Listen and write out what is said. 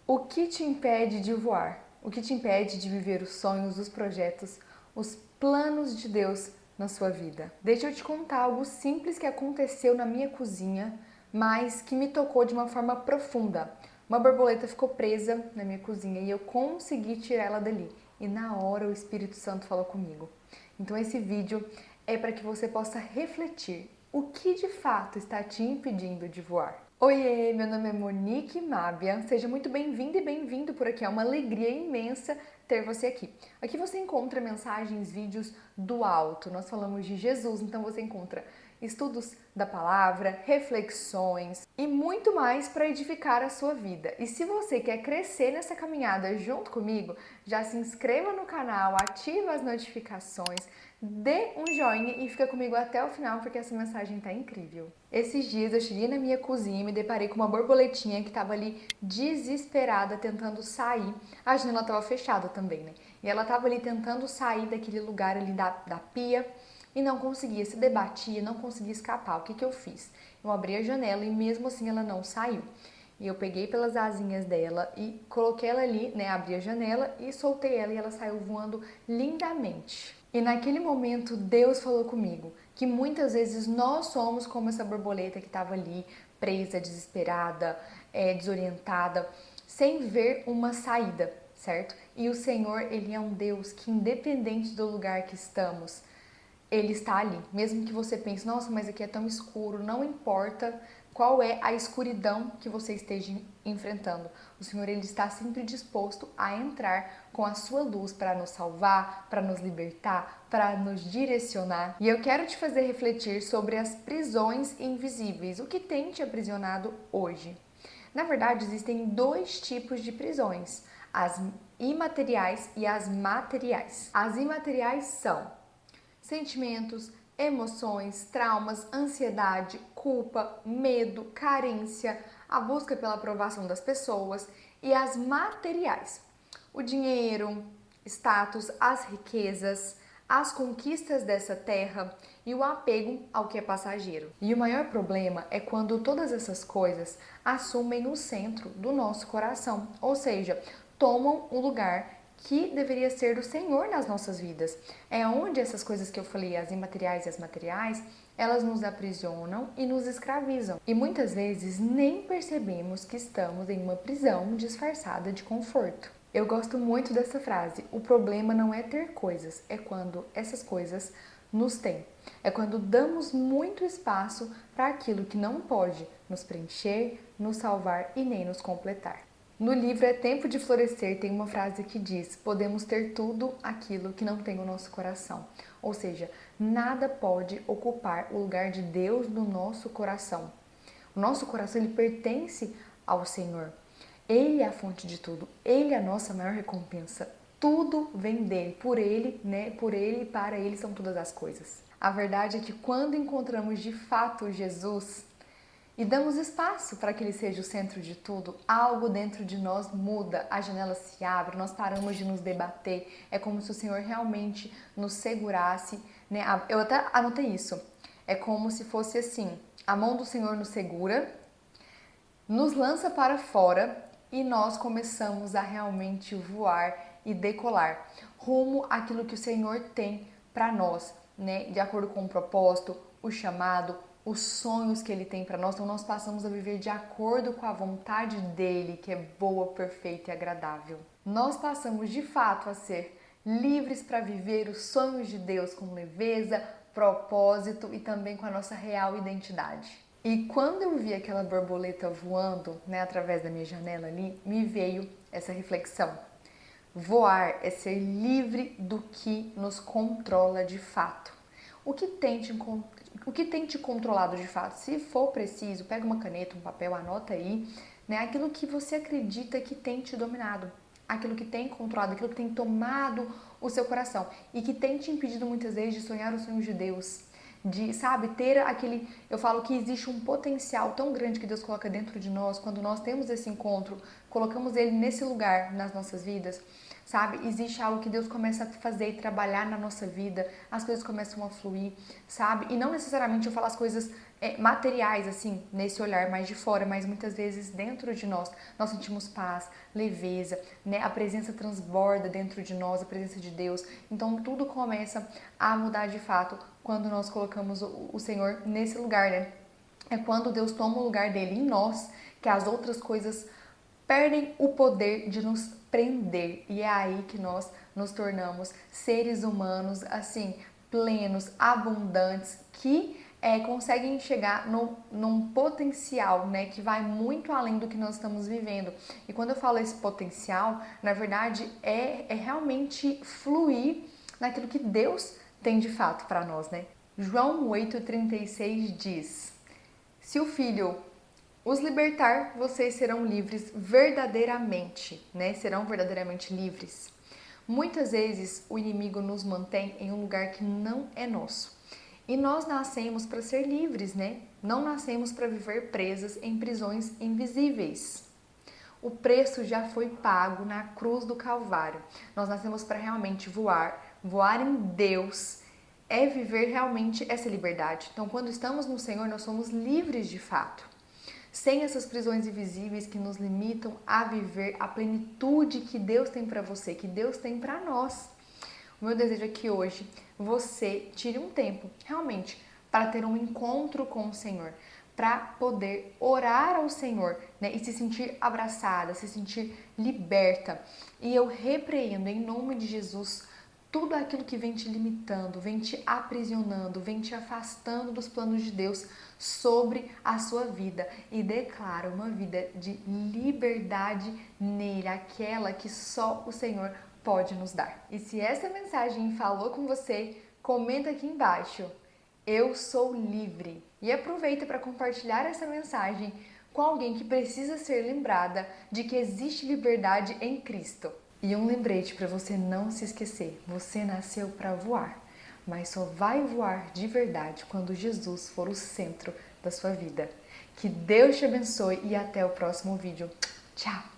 O que te impede de voar? O que te impede de viver os sonhos, os projetos, os planos de Deus na sua vida? Deixa eu te contar algo simples que aconteceu na minha cozinha, mas que me tocou de uma forma profunda. Uma borboleta ficou presa na minha cozinha e eu consegui tirar ela dali. E na hora o Espírito Santo falou comigo. Então esse vídeo é para que você possa refletir o que de fato está te impedindo de voar. Oiê, meu nome é Monique Mábia, seja muito bem-vinda e bem-vindo por aqui, é uma alegria imensa ter você aqui. Aqui você encontra mensagens, vídeos do alto, nós falamos de Jesus, então você encontra estudos da palavra, reflexões e muito mais para edificar a sua vida. E se você quer crescer nessa caminhada junto comigo, já se inscreva no canal, ativa as notificações, dê um joinha e fica comigo até o final porque essa mensagem tá incrível. Esses dias eu cheguei na minha cozinha e me deparei com uma borboletinha que estava ali desesperada tentando sair. A janela estava fechada também, né? E ela estava ali tentando sair daquele lugar ali da pia e não conseguia, se debatia, não conseguia escapar. O que eu fiz? Eu abri a janela e mesmo assim ela não saiu. E eu peguei pelas asinhas dela e coloquei ela ali, né? Abri a janela e soltei ela e ela saiu voando lindamente. E naquele momento Deus falou comigo que muitas vezes nós somos como essa borboleta que estava ali presa, desesperada, desorientada, sem ver uma saída, certo? E o Senhor, Ele é um Deus que independente do lugar que estamos, Ele está ali. Mesmo que você pense, nossa, mas aqui é tão escuro, não importa qual é a escuridão que você esteja enfrentando. O Senhor, Ele está sempre disposto a entrar com a sua luz para nos salvar, para nos libertar, para nos direcionar. E eu quero te fazer refletir sobre as prisões invisíveis, o que tem te aprisionado hoje. Na verdade, existem dois tipos de prisões, as imateriais e as materiais. As imateriais são sentimentos, emoções, traumas, ansiedade, culpa, medo, carência, a busca pela aprovação das pessoas e as materiais. O dinheiro, status, as riquezas, as conquistas dessa terra e o apego ao que é passageiro. E o maior problema é quando todas essas coisas assumem o centro do nosso coração, ou seja, tomam o lugar que deveria ser do Senhor nas nossas vidas. É onde essas coisas que eu falei, as imateriais e as materiais, elas nos aprisionam e nos escravizam. E muitas vezes nem percebemos que estamos em uma prisão disfarçada de conforto. Eu gosto muito dessa frase. O problema não é ter coisas, é quando essas coisas nos têm. É quando damos muito espaço para aquilo que não pode nos preencher, nos salvar e nem nos completar. No livro É Tempo de Florescer tem uma frase que diz: podemos ter tudo aquilo que não tem o nosso coração. Ou seja, nada pode ocupar o lugar de Deus no nosso coração. O nosso coração ele pertence ao Senhor. Ele é a fonte de tudo. Ele é a nossa maior recompensa. Tudo vem dele, por ele, né? Por ele e para ele são todas as coisas. A verdade é que quando encontramos de fato Jesus, e damos espaço para que Ele seja o centro de tudo, algo dentro de nós muda, a janela se abre, nós paramos de nos debater, é como se o Senhor realmente nos segurasse, né? Eu até anotei isso, é como se fosse assim, a mão do Senhor nos segura, nos lança para fora e nós começamos a realmente voar e decolar, rumo àquilo que o Senhor tem para nós, né? De acordo com o propósito, o chamado, os sonhos que Ele tem para nós, então nós passamos a viver de acordo com a vontade dEle, que é boa, perfeita e agradável. Nós passamos de fato a ser livres para viver os sonhos de Deus com leveza, propósito e também com a nossa real identidade. E quando eu vi aquela borboleta voando, né, através da minha janela ali, me veio essa reflexão. Voar é ser livre do que nos controla de fato. O que tem te controlado de fato? Se for preciso, pega uma caneta, um papel, anota aí, né, aquilo que você acredita que tem te dominado, aquilo que tem controlado, aquilo que tem tomado o seu coração e que tem te impedido muitas vezes de sonhar os sonhos de Deus, de, sabe, ter aquele, eu falo que existe um potencial tão grande que Deus coloca dentro de nós, quando nós temos esse encontro, colocamos ele nesse lugar nas nossas vidas, sabe? Existe algo que Deus começa a fazer e trabalhar na nossa vida, as coisas começam a fluir, sabe? E não necessariamente eu falo as coisas materiais, assim, nesse olhar mais de fora, mas muitas vezes dentro de nós sentimos paz, leveza, né? A presença transborda dentro de nós, a presença de Deus. Então tudo começa a mudar de fato quando nós colocamos o Senhor nesse lugar, né? É quando Deus toma o lugar dele em nós que as outras coisas perdem o poder de nos prender. E é aí que nós nos tornamos seres humanos, assim, plenos, abundantes, que conseguem chegar num potencial, né, que vai muito além do que nós estamos vivendo. E quando eu falo esse potencial, na verdade, é realmente fluir naquilo que Deus tem de fato para nós, né? João 8,36 diz: se o Filho os libertar, vocês serão livres verdadeiramente, né? Serão verdadeiramente livres. Muitas vezes o inimigo nos mantém em um lugar que não é nosso. E nós nascemos para ser livres, né? Não nascemos para viver presas em prisões invisíveis. O preço já foi pago na cruz do Calvário. Nós nascemos para realmente voar. Voar em Deus é viver realmente essa liberdade. Então, quando estamos no Senhor, nós somos livres de fato. Sem essas prisões invisíveis que nos limitam a viver a plenitude que Deus tem para você, que Deus tem para nós. O meu desejo é que hoje você tire um tempo, realmente, para ter um encontro com o Senhor, para poder orar ao Senhor, né, e se sentir abraçada, se sentir liberta. E eu repreendo em nome de Jesus tudo aquilo que vem te limitando, vem te aprisionando, vem te afastando dos planos de Deus sobre a sua vida e declaro uma vida de liberdade nele, aquela que só o Senhor pode nos dar. E se essa mensagem falou com você, comenta aqui embaixo: eu sou livre. E aproveita para compartilhar essa mensagem com alguém que precisa ser lembrada de que existe liberdade em Cristo. E um lembrete para você não se esquecer: você nasceu para voar, mas só vai voar de verdade quando Jesus for o centro da sua vida. Que Deus te abençoe e até o próximo vídeo. Tchau!